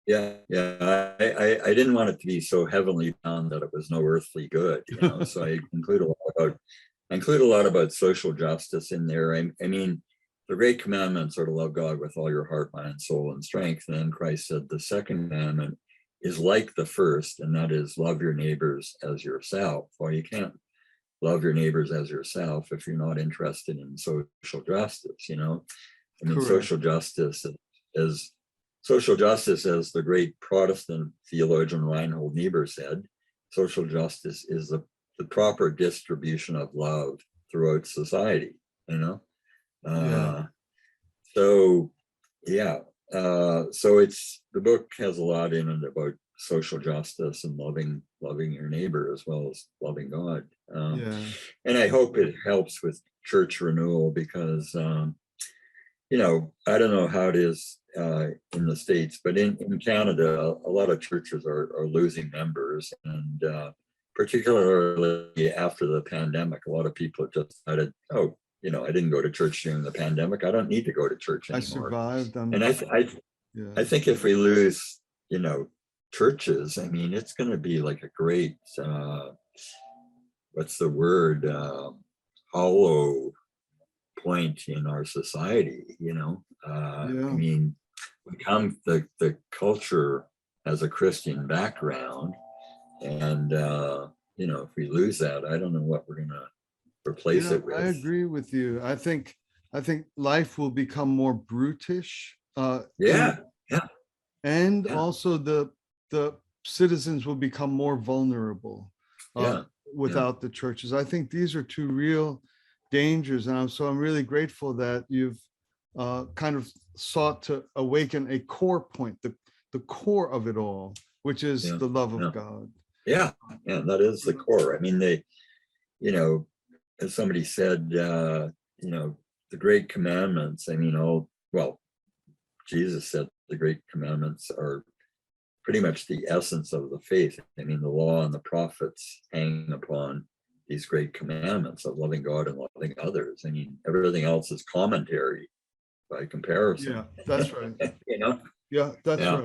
I didn't want it to be so heavenly bound that it was no earthly good, you know. So I include a lot about social justice in there. I mean, the great commandments are to love God with all your heart, mind, soul, and strength. And then Christ said the second commandment is like the first, and that is love your neighbors as yourself. Well, you can't love your neighbors as yourself if you're not interested in social justice, you know. I mean, social justice, as the great Protestant theologian Reinhold Niebuhr said, social justice is the proper distribution of love throughout society, you know. So yeah, so the book has a lot in it about social justice and loving your neighbor as well as loving God. And I hope it helps with church renewal, because you know, I don't know how it is in the States, but in Canada, a lot of churches are losing members, and particularly after the pandemic, a lot of people have just decided, oh, you know, I didn't go to church during the pandemic. I don't need to go to church anymore. I survived. And I think if we lose, you know, churches, I mean, it's going to be like a great, what's the word, hollow point in our society, you know. I mean, the culture has a Christian background, and you know, if we lose that, I don't know what we're going to replace it with. I agree with you. I think life will become more brutish. And also the citizens will become more vulnerable without the churches. I think these are two real dangers, and I'm really grateful that you've kind of sought to awaken a core point, the core of it all, which is the love of God. Yeah, that is the core. I mean, you know, as somebody said, the great commandments, Jesus said the great commandments are pretty much the essence of the faith. I mean, the law and the prophets hang upon these great commandments of loving God and loving others. I mean, everything else is commentary by comparison. Yeah, that's right. Yeah, that's yeah,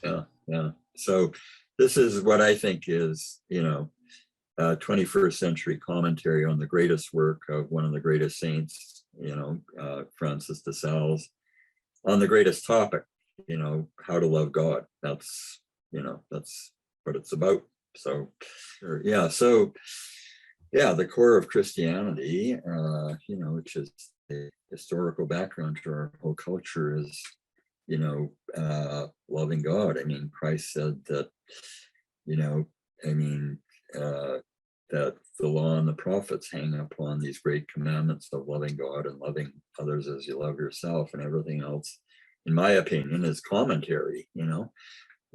right. Yeah. So this is what I think is, 21st century commentary on the greatest work of one of the greatest saints, Francis de Sales, on the greatest topic, how to love God. That's what it's about. So, the core of Christianity, which is the historical background to our whole culture, is, loving God. I mean, Christ said that, that the law and the prophets hang upon these great commandments of loving God and loving others as you love yourself, and everything else, in my opinion, is commentary,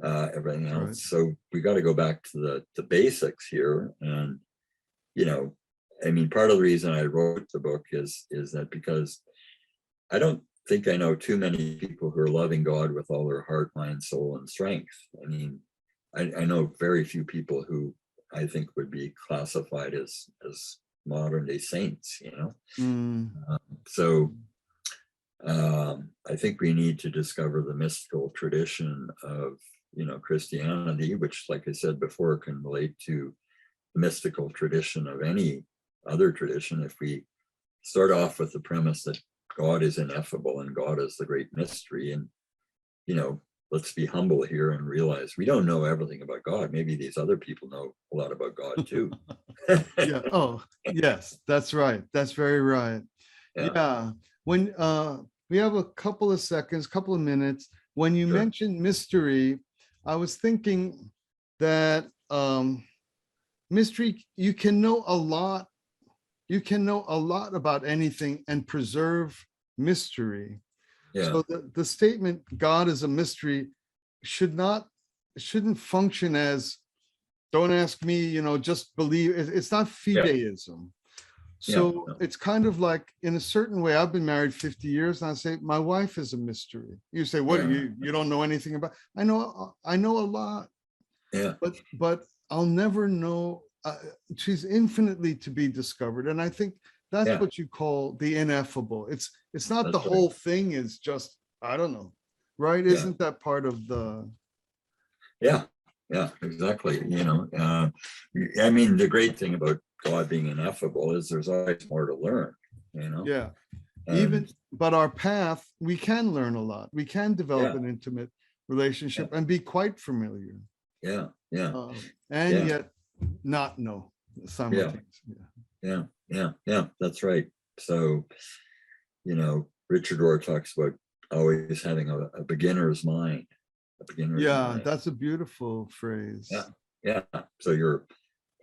everything else. Right. So we got to go back to the basics here. And, part of the reason I wrote the book is that because I don't think I know too many people who are loving God with all their heart, mind, soul, and strength. I mean, I know very few people who I think would be classified as modern day saints, I think we need to discover the mystical tradition of, Christianity, which, like I said before, can relate to the mystical tradition of any other tradition. If we start off with the premise that God is ineffable and God is the great mystery, and, let's be humble here and realize we don't know everything about God. Maybe these other people know a lot about God too. Yeah. Oh, yes, that's right. That's very right. Yeah. When we have a couple of minutes, when you mentioned mystery, I was thinking that mystery, you can know a lot about anything and preserve mystery. Yeah. So the statement God is a mystery shouldn't function as, don't ask me, just believe. It's not fideism. So it's kind of like, in a certain way, I've been married 50 years, and I say my wife is a mystery. You say, what, you don't know anything about? I know a lot. Yeah. But I'll never know. She's infinitely to be discovered. And I think that's what you call the ineffable. It's not the whole thing is just, I don't know, right? Isn't that part of the... Yeah, exactly. The great thing about God being ineffable is there's always more to learn, Yeah. But our path, we can learn a lot. We can develop an intimate relationship and be quite familiar. Yeah. Yet not know simultaneously. Yeah, that's right. So, Richard Rohr talks about always having a beginner's mind. That's a beautiful phrase. Yeah. So you're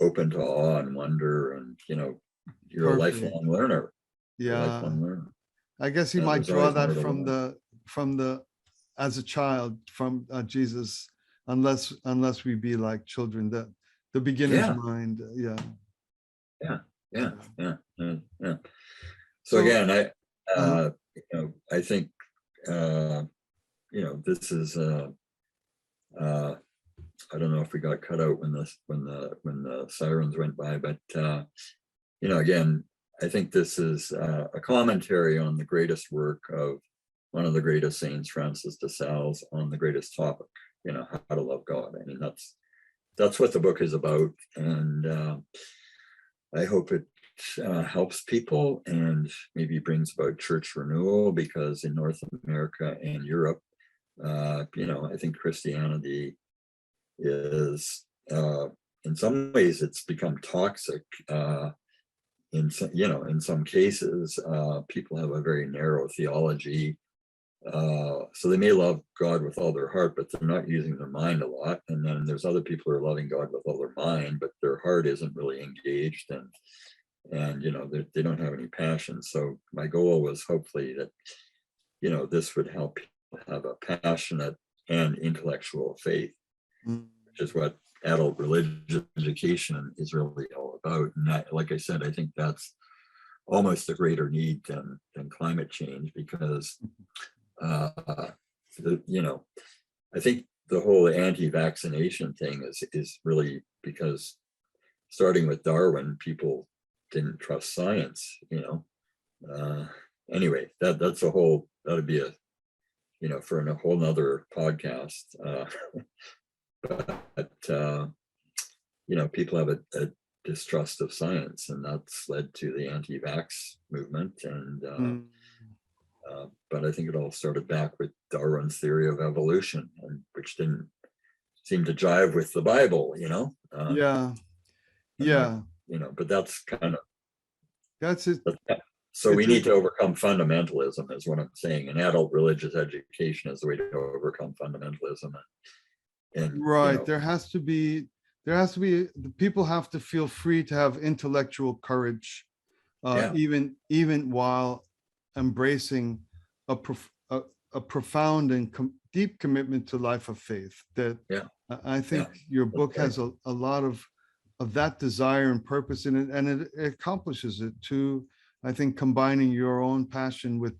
open to awe and wonder, and you're a lifelong learner. Yeah. I guess you might draw that from the as a child, from Jesus, unless we be like children, the beginner's mind. Yeah. So again, I think this is I don't know if we got cut out when the sirens went by, but again, I think this is a commentary on the greatest work of one of the greatest saints, Francis de Sales, on the greatest topic, how to love God. I mean, that's what the book is about, and I hope it helps people and maybe brings about church renewal, because in North America and Europe, I think Christianity is, in some ways, it's become toxic. In some cases, people have a very narrow theology. So they may love God with all their heart, but they're not using their mind a lot. And then there's other people who are loving God with all their mind, but their heart isn't really engaged, and they don't have any passion. So my goal was hopefully that, this would help people have a passionate and intellectual faith, which is what adult religious education is really all about. And like I said, I think that's almost a greater need than climate change, because I think the whole anti-vaccination thing is really because, starting with Darwin, people didn't trust science. Anyway, that's a whole, that'd be a for a whole nother podcast. But people have a distrust of science, and that's led to the anti-vax movement. And but I think it all started back with Darwin's theory of evolution, and which didn't seem to jive with the Bible. Yeah. But that's kind of, That's it. so we need to overcome fundamentalism, is what I'm saying, and adult religious education is the way to overcome fundamentalism. And right. There has to be, the people have to feel free to have intellectual courage, even while embracing a profound and deep commitment to life of faith. That I think your book has a lot of that desire and purpose in it, and it accomplishes it too. I think combining your own passion with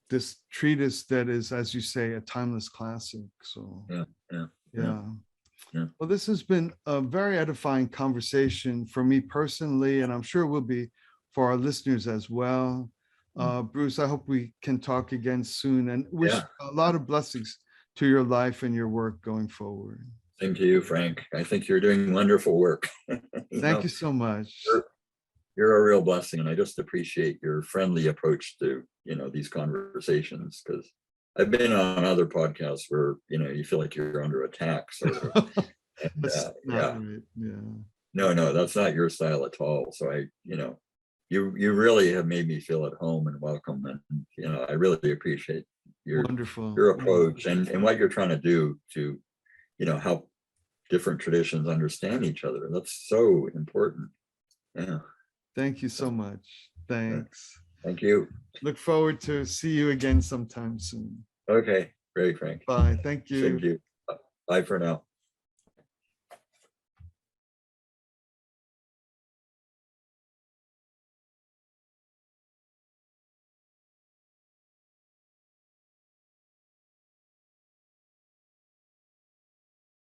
this treatise that is, as you say, a timeless classic. So yeah. Well, this has been a very edifying conversation for me personally, and I'm sure it will be for our listeners as well. Bruce, I hope we can talk again soon, and wish a lot of blessings to your life and your work going forward. Same to you, Frank. I think you're doing wonderful work. Thank you so much. You're a real blessing, and I just appreciate your friendly approach to these conversations, because I've been on other podcasts where you feel like you're under attack, sort of. And, no, that's not your style at all. So you really have made me feel at home and welcome, and I really appreciate your approach and what you're trying to do to help different traditions understand each other. That's so important. Thank you so much. Thanks. Thank you. Look forward to see you again sometime soon. Okay, great, Frank. Bye. Thank you. Thank you. Bye for now.